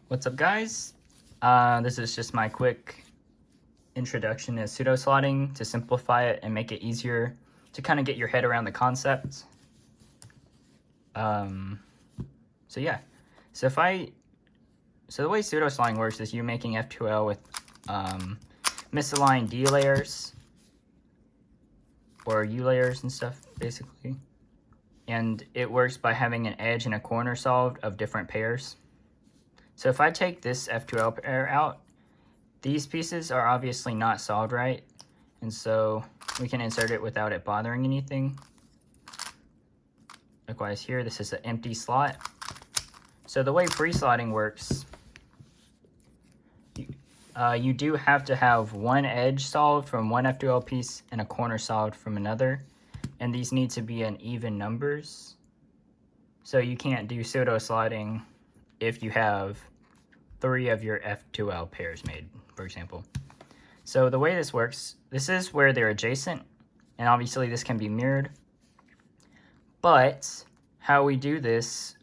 What's up, guys? This is just my quick introduction to pseudoslotting to simplify it and make it easier to kind of get your head around the concept. So yeah, so the way pseudoslotting works is you making F2L with misaligned D layers or U layers and stuff, basically. And it works by having an edge and a corner solved of different pairs. So if I take this F2L pair out, these pieces are obviously not solved right, and so we can insert it without it bothering anything. Likewise here, this is an empty slot. So the way pre-slotting works, you do have to have one edge solved from one F2L piece and a corner solved from another, and these need to be in even numbers. So you can't do pseudo-slotting if you have 3 of your F2L pairs made, for example. So the way this works, this is where they're adjacent, and obviously this can be mirrored. But how we do this,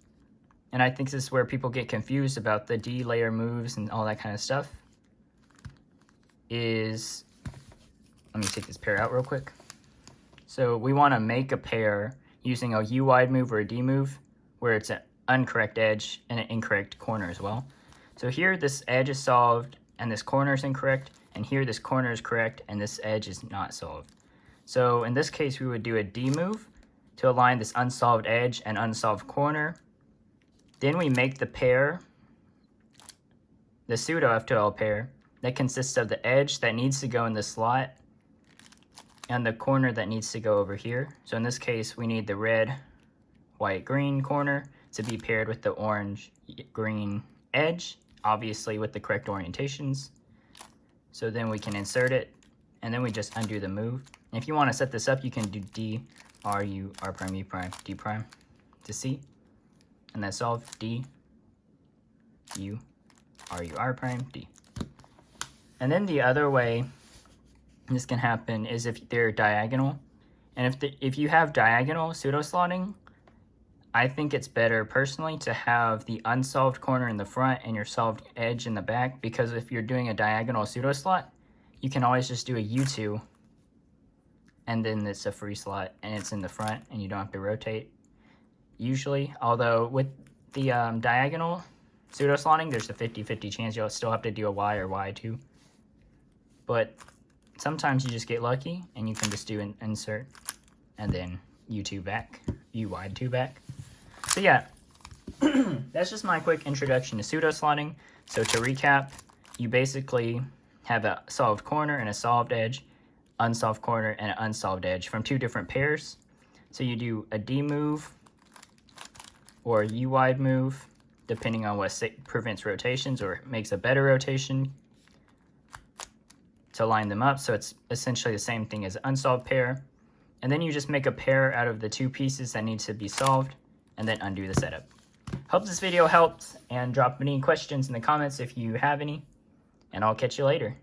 and I think this is where people get confused about the D layer moves and all that kind of stuff, is, let me take this pair out real quick. So we want to make a pair using a U wide move or a D move where it's an incorrect edge and an incorrect corner as well. So here this edge is solved and this corner is incorrect, and here this corner is correct and this edge is not solved. So in this case we would do a D move to align this unsolved edge and unsolved corner. Then we make the pair, the pseudo F2L pair, that consists of the edge that needs to go in the slot and the corner that needs to go over here. So in this case we need the red, white, green corner to be paired with the orange, green edge, obviously with the correct orientations. So then we can insert it, and then we just undo the move. And if you want to set this up, you can do D, R, U, R prime, U prime, D prime to C. And that's solved. D, U, R, U, R prime, D. And then the other way this can happen is if they're diagonal. And if you have diagonal pseudoslotting, I think it's better personally to have the unsolved corner in the front and your solved edge in the back, because if you're doing a diagonal pseudoslot, you can always just do a U2 and then it's a free slot and it's in the front and you don't have to rotate usually. Although with the diagonal pseudoslotting, there's a 50-50 chance you'll still have to do a Y or Y2. But sometimes you just get lucky and you can just do an insert and then U2 back, U wide 2 back. So yeah, that's just my quick introduction to pseudoslotting. So to recap, you basically have a solved corner and a solved edge, unsolved corner and an unsolved edge from 2 different pairs. So you do a D move or a U wide move, depending on what prevents rotations or makes a better rotation to line them up. So it's essentially the same thing as an unsolved pair. And then you just make a pair out of the 2 pieces that need to be solved and then undo the setup. Hope this video helped, and drop any questions in the comments if you have any, and I'll catch you later.